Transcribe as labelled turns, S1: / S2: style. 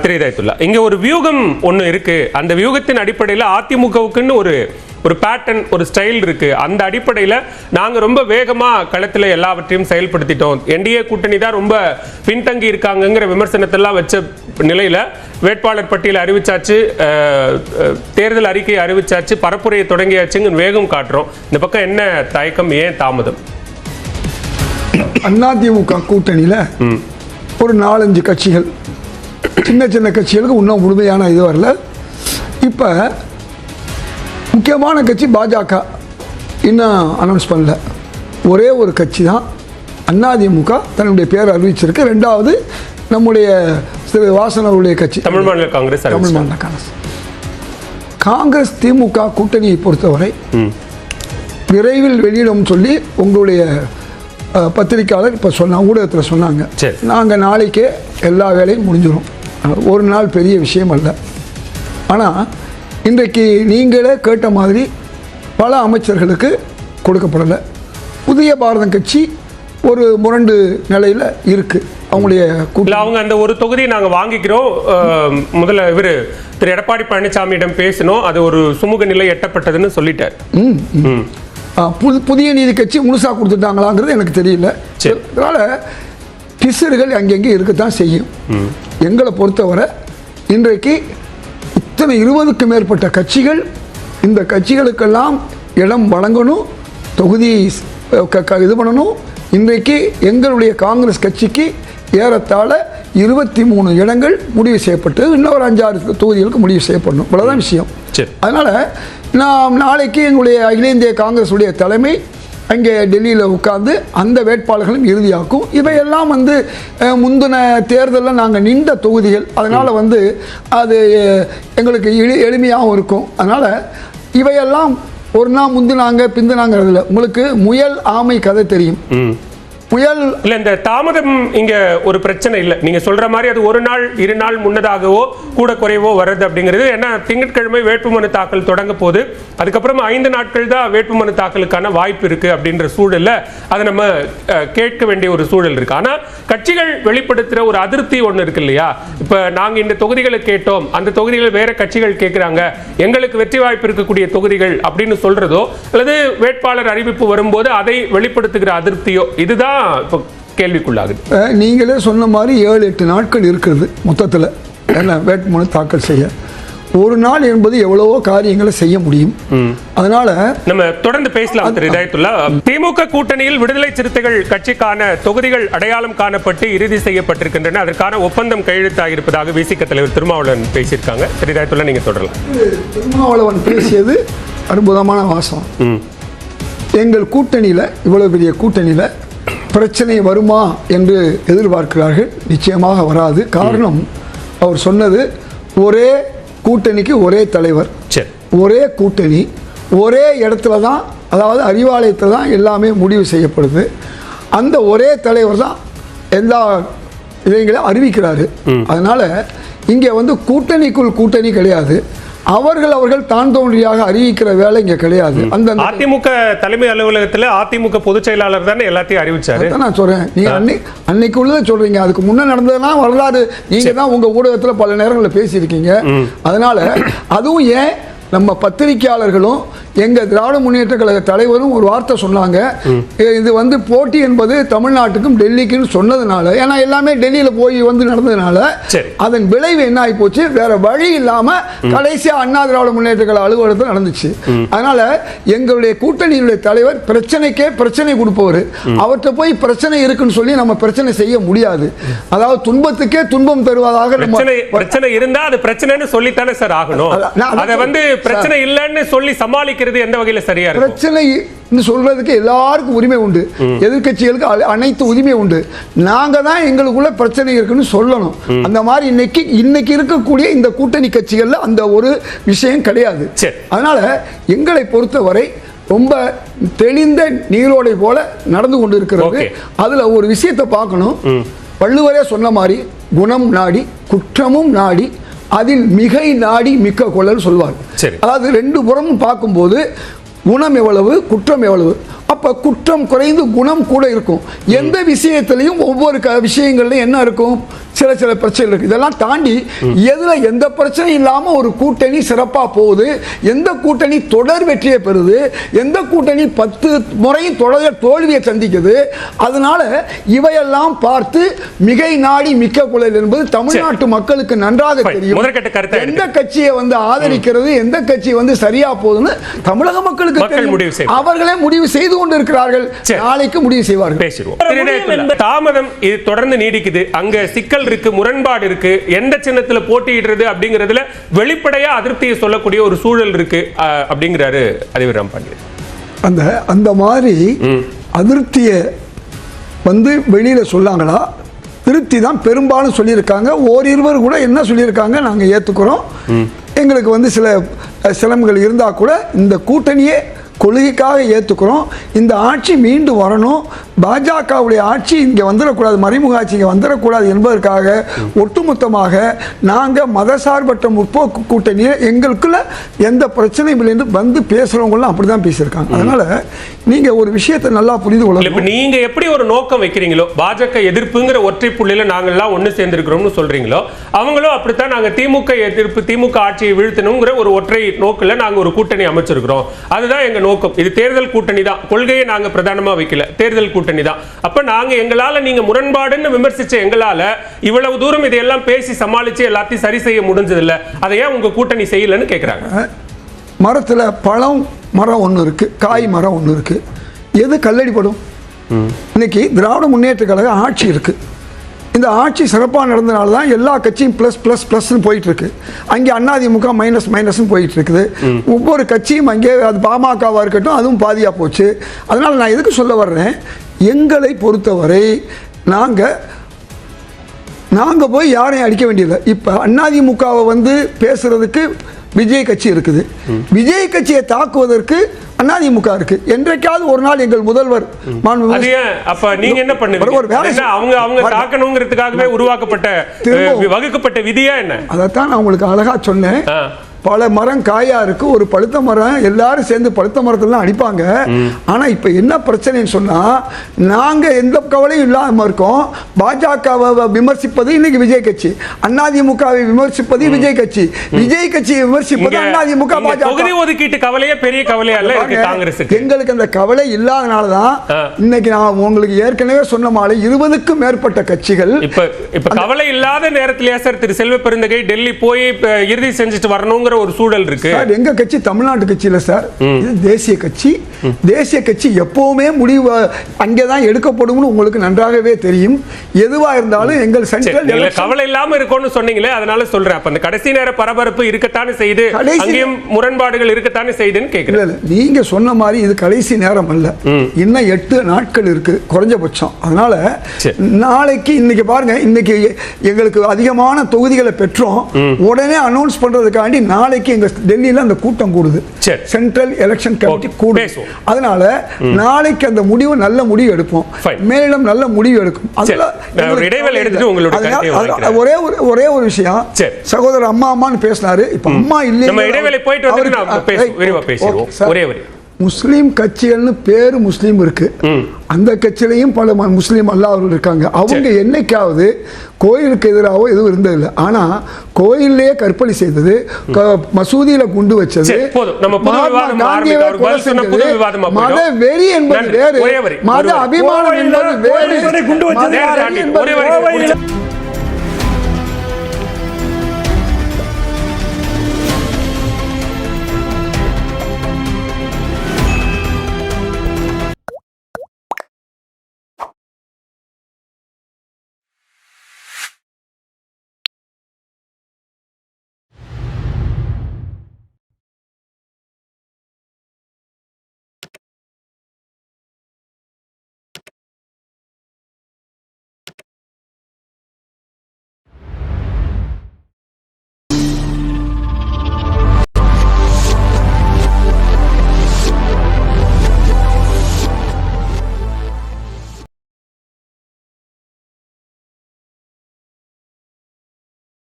S1: தெரியுதா? இங்க ஒரு வியூகம் ஒண்ணு இருக்கு. அந்த வியூகத்தின் அடிப்படையில் அதிமுகவுக்குன்னு ஒரு பேட்டர்ன், ஒரு ஸ்டைல் இருக்கு. அந்த அடிப்படையில் நாங்க ரொம்ப வேகமா களத்தில் எல்லாவற்றையும் செயல்படுத்திட்டோம். என்டிஏ கூட்டணி தான் ரொம்ப பின்தங்கி இருக்காங்கிற விமர்சனத்தெல்லாம் வச்ச நிலையில வேட்பாளர் பட்டியலை அறிவிச்சாச்சு, தேர்தல் அறிக்கையை அறிவிச்சாச்சு, பரப்புரையை தொடங்கியாச்சுங்க வேகம் காட்டுறோம். இந்த பக்கம் என்ன தயக்கம், ஏன் தாமதம்?
S2: அதிமுக கூட்டணியில ஒரு 4-5 கட்சிகள், சின்ன சின்ன கட்சிகளுக்கு இன்னும் முழுமையான இது வரல. இப்போ முக்கியமான கட்சி பாஜக இன்னும் அனௌன்ஸ் பண்ணல. ஒரே ஒரு கட்சி தான் அதிமுக தன்னுடைய பேர் அறிவிச்சிருக்கு. ரெண்டாவது நம்முடைய திரு வாசன் அவருடைய கட்சி
S1: தமிழ் மாநில காங்கிரஸ்.
S2: தமிழ் மாநில காங்கிரஸ் திமுக கூட்டணியை பொறுத்தவரை விரைவில் வெளியிடும் சொல்லி உங்களுடைய பத்திரிக்கையாளர் இப்போ ஊடகத்தில் சொன்னாங்க. நாங்கள் நாளைக்கே எல்லா வேலையும் முடிஞ்சிடும். ஒரு நாள் பெரிய விஷயம் அல்ல. ஆனால் இன்றைக்கு நீங்களே கேட்ட மாதிரி பல அமைச்சர்களுக்கு கொடுக்கப்படலை. புதிய பாரதம் கட்சி ஒரு முரண்டு நிலையில் இருக்குது. அவங்களுடைய
S1: அவங்க அந்த ஒரு தொகுதியை நாங்கள் வாங்கிக்கிறோம். முதல்ல இவர் திரு எடப்பாடி பழனிசாமியிடம் பேசினோம். அது ஒரு சுமூக நிலை எட்டப்பட்டதுன்னு சொல்லிட்டார்.
S2: புதிய நீதி கட்சி முழுசாக கொடுத்துட்டாங்களாங்கிறது எனக்கு தெரியல. அதனால் பிசர்கள் அங்கங்கே இருக்கத்தான் செய்யும். எங்களை பொறுத்தவரை இன்றைக்கு இத்தனை 20க்கும் மேற்பட்ட கட்சிகள், இந்த கட்சிகளுக்கெல்லாம் இடம் வழங்கணும், தொகுதி இது பண்ணணும். இன்றைக்கு எங்களுடைய காங்கிரஸ் கட்சிக்கு ஏறத்தாழ 23 இடங்கள் முடிவு செய்யப்பட்டு இன்னும் ஒரு 5-6 தொகுதிகளுக்கு முடிவு செய்யப்படணும். இவ்வளோதான் விஷயம். அதனால் நாம் நாளைக்கு எங்களுடைய அகில இந்திய காங்கிரஸ் உடைய தலைமை அங்கே டெல்லியில் உட்கார்ந்து அந்த வேட்பாளர்களும் இறுதியாக்கும். இவையெல்லாம் முந்தின தேர்தலில் நாங்கள் நின்ற தொகுதிகள். அதனால் அது எங்களுக்கு எளிமையாகவும் இருக்கும். அதனால் இவையெல்லாம் ஒரு நாள் முந்தினாங்க பிந்தினாங்கிறதுல உங்களுக்கு முயல் ஆமை கதை தெரியும். புயல்
S1: இல்ல, இந்த தாமதம் இங்க ஒரு பிரச்சனை இல்லை. நீங்க சொல்ற மாதிரி அது ஒரு நாள் 2 நாள் முன்னதாகவோ கூட குறைவோ வருது அப்படிங்கிறது. ஏன்னா திங்கட்கிழமை வேட்புமனு தாக்கல் தொடங்க போது, அதுக்கப்புறம் 5 நாட்கள் தான் வேட்புமனு தாக்கலுக்கான வாய்ப்பு இருக்கு அப்படின்ற சூழல்ல அதை நம்ம கேட்க வேண்டிய ஒரு சூழல் இருக்கு. ஆனா கட்சிகள் வெளிப்படுத்துற ஒரு அதிருப்தி ஒண்ணு இருக்கு இல்லையா? இப்ப நாங்க இந்த தொகுதிகளை கேட்டோம், அந்த தொகுதிகள் வேற கட்சிகள் கேட்கிறாங்க, எங்களுக்கு வெற்றி வாய்ப்பு இருக்கக்கூடிய தொகுதிகள் அப்படின்னு சொல்றதோ, அல்லது வேட்பாளர் அறிவிப்பு வரும்போது அதை வெளிப்படுத்துகிற அதிருப்தியோ, இதுதான் கேள்விக்குள்ளாகுது.
S2: நீங்களே சொன்ன மாதிரி 7-8 நாட்கள் இருக்கிறது மொத்தத்தில் என்ன வேட்புமனு தாக்கல் செய்ய. ஒரு நாள் என்பது எவ்வளவோ காரியங்களை செய்ய முடியும். அதனால
S1: நம்ம தொடர்ந்து பேசலாம். திமுக கூட்டணியில் விடுதலை சிறுத்தைகள் கட்சிக்கான தொகுதிகள் அடையாளம் காணப்பட்டு இறுதி செய்யப்பட்டிருக்கின்றன. அதற்கான ஒப்பந்தம் கையெழுத்தாகியிருப்பதாக விசிக தலைவர் திருமாவளவன் பேசியிருக்காங்க. திரு நீங்க தொடரலாம்.
S2: திருமாவளவன் பேசியது அற்புதமான வாசம். எங்கள் கூட்டணியில், இவ்வளவு பெரிய கூட்டணியில் பிரச்சனை வருமா என்று எதிர்பார்க்கிறார்கள். நிச்சயமாக வராது. காரணம், அவர் சொன்னது ஒரே கூட்டணிக்கு ஒரே தலைவர், ஒரே கூட்டணி, ஒரே இடத்துல தான், அதாவது அறிவாலயத்தில் தான் எல்லாமே முடிவு செய்யப்படுது. அந்த ஒரே தலைவர் தான் எல்லா இதைகளையும் அறிவிக்கிறாரு. அதனால் இங்கே கூட்டணிக்குள் கூட்டணி கிடையாது. அவர்கள் தான் தோன்றியாக அறிவிக்கிற வேலை இங்க கிடையாது. அந்த
S1: அதிமுக தலைமை அலுவலகத்தில் அதிமுக பொதுச் செயலாளர் தானே எல்லாத்தையும் அறிவிச்சாரு.
S2: நான் சொல்றேன், நீங்க அன்னைக்கு உள்ளதை சொல்றீங்க. அதுக்கு முன்ன நடந்ததுலாம் வரலாறு நீங்க தான் உங்க ஊடகத்தில் பல நேரங்களில் பேசியிருக்கீங்க. அதனால அதுவும் ஏன் நம்ம பத்திரிகையாளர்களும் எங்க திராவிட முன்னேற்ற கழக தலைவரும் ஒரு வார்த்தை சொன்னாங்க. இது போட்டி என்பது தமிழ்நாட்டுக்கும் டெல்லிக்கும் சொன்னதுனால, ஏன்னா எல்லாமே டெல்லியில போய் நடந்ததுனால அதன் விளைவு என்ன ஆகி போச்சு, வேற வழி இல்லாம கடைசியா அண்ணா திராவிட முன்னேற்ற கழக அலுவலகத்தில் நடந்துச்சு. அதனால எங்களுடைய கூட்டணியினுடைய தலைவர் பிரச்சனைக்கே பிரச்சனை கொடுப்பவர். அவர்கிட்ட போய் பிரச்சனை இருக்குன்னு சொல்லி நம்ம பிரச்சனை செய்ய முடியாது. அதாவது துன்பத்துக்கே துன்பம் தருவதாக
S1: பிரச்சனை இருந்தா அது பிரச்சனைன்னு சொல்லித்தானே சார் ஆகணும். அதை பிரச்சனை இல்லைன்னு சொல்லி சமாளிக்கிறது எந்த வகையில் சரியா இருக்கு? பிரச்சனை
S2: சொல்றதுக்கு எல்லாருக்கும் உரிமை உண்டு. எதிர்கட்சிகளுக்கு அனைத்து உரிமை உண்டு. நாங்க தான் எங்களுக்குள்ள பிரச்சனை இருக்குன்னு சொல்லணும். அந்த மாதிரி இன்னைக்கு இருக்கக்கூடிய இந்த கூட்டணி கட்சிகள்ல அந்த ஒரு விஷயம் கிடையாது. அதனால எங்களை பொறுத்தவரை ரொம்ப தெளிந்த நீரோடை போல நடந்து கொண்டு இருக்கிறது. அதுல ஒரு விஷயத்தை பார்க்கணும். வள்ளுவரே சொன்ன மாதிரி குணம் நாடி குற்றமும் நாடி அதில் மிகை நாடி மிக்க கொள்ளல் சொல்வார். அதாவது 2 புறமும் பார்க்கும்போது குணம் எவ்வளவு, குற்றம் எவ்வளவு. அப்ப குற்றம் குறைந்து குணம் கூட இருக்கும். எந்த விஷயத்திலையும் ஒவ்வொரு விஷயங்கள்லையும் என்ன இருக்கும், சில சில பிரச்சனை இருக்கு. இதெல்லாம் தாண்டி எதுல எந்த பிரச்சனையும் இல்லாம ஒரு கூட்டணி சிறப்பா போகுது, எந்த கூட்டணி தொடர் வெற்றியை பெறுது, எந்த கூட்டணி 10 முறையும் தொடர் தோல்வியை சந்திக்குது. அதனால இவையெல்லாம் பார்த்து மிகை நாடி மிக்க குழல் என்பது தமிழ்நாட்டு மக்களுக்கு நன்றாக தெரியும். எந்த கட்சியை ஆதரிக்கிறது, எந்த கட்சி சரியா போகுதுன்னு தமிழக மக்களுக்கு தெரியும். அவர்களே முடிவு செய்து கொண்டு இருக்கிறார்கள். நாளைக்கு முடிவு செய்வார்கள்.
S1: தாமதம் இது தொடர்ந்து நீடிக்குது. அங்க சிக்கல் இருக்கு, முரண்பாடு இருக்கு. எந்த சின்னத்துல போட்டியிடுறது அப்படிங்கிறதுல வெளிப்படையா அதிருப்தியை சொல்லக்கூடிய ஒரு சூழல் இருக்கு அப்படிங்கிறாரு அதிபர் ராமபாண்டியன்.
S2: அந்த மாதிரி அதிருப்தியை வெளியில சொல்லாங்களா? திருப்தி தான் பெரும்பாலும் சொல்லியிருக்காங்க. ஓரிருவர் கூட என்ன சொல்லியிருக்காங்க, நாங்க ஏத்துக்கிறோம், எங்களுக்கு சில சிரமங்கள் இருந்தா கூட இந்த கூட்டணியே கொள்கைக்காக ஏற்றுக்கிறோம், இந்த ஆட்சி மீண்டு வரணும், பாஜகவுடைய ஆட்சி இங்கே வந்துடக்கூடாது, மறைமுக ஆட்சி இங்கே வந்துடக்கூடாது என்பதற்காக ஒட்டுமொத்தமாக நாங்கள் மதசார்பற்ற முற்போக்கு கூட்டணியை எங்களுக்குள்ள எந்த பிரச்சனையும் இல்லைன்னு பேசுகிறவங்களாம் அப்படி தான் பேசியிருக்காங்க. அதனால் நீங்கள் ஒரு விஷயத்தை நல்லா புரிந்து கொள்ளலாம்.
S1: இப்போ நீங்கள் எப்படி ஒரு நோக்கம் வைக்கிறீங்களோ, பாஜக எதிர்ப்புங்கிற ஒற்றை புள்ளியில் நாங்கள்லாம் ஒன்று சேர்ந்துருக்கிறோம்னு சொல்கிறீங்களோ, அவங்களும் அப்படித்தான் நாங்கள் திமுக எதிர்ப்பு, திமுக ஆட்சியை வீழ்த்தணுங்கிற ஒரு ஒற்றை நோக்கில் நாங்கள் ஒரு கூட்டணி அமைச்சிருக்கிறோம். அதுதான் எங்கள் நோக்கம். இது தேர்தல் கூட்டணி தான், கொள்கையை நாங்க பிரதானமா வைக்கல, தேர்தல் கூட்டணி தான். அப்ப நாங்க எங்களால நீங்க முரண்பாடுன்னு விமர்சிச்ச எங்களால இவ்வளவு தூரம் இதையெல்லாம் பேசி சமாளிச்சு எல்லாத்தையும் சரி செய்ய முடிஞ்சது இல்ல, அதை ஏன் உங்க கூட்டணி செய்யலன்னு கேக்குறாங்க.
S2: மரத்துல பழம் மரம் ஒண்ணு இருக்கு, காய் மரம் ஒண்ணு இருக்கு, எது கல்லடிப்படும்? இன்னைக்கு திராவிட முன்னேற்ற கழக ஆட்சி இருக்கு. இந்த ஆட்சி சிறப்பாக நடந்தனால தான் எல்லா கட்சியும் ப்ளஸ் ப்ளஸ் ப்ளஸ்ன்னு போயிட்டு இருக்கு. அங்கே அதிமுக மைனஸ் மைனஸ்ன்னு போயிட்டு இருக்குது. ஒவ்வொரு கட்சியும் அங்கே அது பாமகவாக இருக்கட்டும், அதுவும் பாதியாக போச்சு. அதனால் நான் எதுக்கு சொல்ல வர்றேன், எங்களை பொறுத்தவரை நாங்கள் போய் யாரையும் அடிக்க வேண்டியதில்லை. இப்போ அதிமுகவை பேசுறதுக்கு விஜய் கட்சி இருக்குது, விஜய் கட்சியை தாக்குவதற்கு அதிமுக இருக்கு. என்றைக்காவது ஒரு நாள் எங்கள் முதல்வர்
S1: அப்ப நீங்க என்ன பண்ணுவீங்க? அவங்க தாக்கணுங்கிறதுக்காகவே உருவாக்கப்பட்ட வகுக்கப்பட்ட விதியா என்ன?
S2: அதைத்தான் நான் உங்களுக்கு அழகா சொன்னேன். பல மரம் காயா இருக்கு, ஒரு பழுத்த மரம், எல்லாரும் சேர்ந்து பழுத்த மரத்தெல்லாம் அடிப்பாங்க. ஆனா இப்ப என்ன பிரச்சனைன்னு சொன்னா, நாங்க எந்த கவலையும் இல்லாம இருக்கோம். பாஜகவை விமர்சிப்பது இன்னைக்கு விஜய் கட்சி, அதிமுகவை விமர்சிப்பது விஜய் கட்சி, விஜய் கட்சியை விமர்சிப்பது அதிமுக.
S1: தொகுதி ஒதுக்கீட்டு கவலையே பெரிய கவலையா இல்ல காங்கிரஸ்.
S2: எங்களுக்கு அந்த கவலை இல்லாதனாலதான் இன்னைக்கு நான் உங்களுக்கு ஏற்கனவே சொன்ன மாதிரி 20க்கும் மேற்பட்ட கட்சிகள்.
S1: இப்ப கவலை இல்லாத நேரத்திலேயே சார் திரு செல்வ பெருந்தகை டெல்லி போய் இறுதி செஞ்சுட்டு வரணும் ஒரு சூழல் இருக்கு.
S2: எங்க கட்சி தமிழ்நாட்டு கட்சி இல்ல சார், இது தேசிய கட்சி. தேசிய கட்சி எப்பவுமே முடிவு அங்கேதான் எடுக்கப்படும், உங்களுக்கு நன்றாகவே தெரியும். எதுவா இருந்தாலும் எங்கள் சென்ட்ரல்
S1: கவலை இல்லாம இருக்கும்னு சொன்னீங்களே, அதனால சொல்றேன். அப்ப அந்த கடைசி நேர பரபரப்பு இருக்கத்தானே செய்து, அங்கேயும் முரண்பாடுகள் இருக்கத்தானே செய்துன்னு கேக்குறேன்.
S2: நீங்க சொன்ன மாதிரி இது கடைசி நேரம் அல்ல, இன்னும் 8 நாட்கள் இருக்கு குறைஞ்சபட்சம். அதனால நாளைக்கு இன்னைக்கு பாருங்க, இன்னைக்கு எங்களுக்கு அதிகமான தொகுதிகளை பெற்றோம், உடனே அனௌன்ஸ் பண்றதுக்காண்டி நாளைக்கு எங்க டெல்லியில அந்த கூட்டம் கூடுது, சென்ட்ரல் எலெக்ஷன் கமிட்டி கூடும். அதனால நாளைக்கு அந்த முடிவு நல்ல முடிவு எடுப்போம், மேலும் நல்ல முடிவு எடுக்கும். ஒரே ஒரு விஷயம், சகோதரர் அம்மான்னு பேசினாரு. இப்ப அம்மா இல்ல, முஸ்லீம் கட்சிகள்னு பேரு முஸ்லீம் இருக்கு, அந்த கட்சியிலையும் பல முஸ்லீம் அல்லாதவர்கள் இருக்காங்க. அவங்க என்னைக்காவது கோயிலுக்கு எதிராக எதுவும் இருந்ததில்லை. ஆனா கோயிலே கற்பழி செய்தது, மசூதியில குண்டு வச்சது, மத வெறி என்பது வேறு, மத அபிமானம் என்பது வேறு.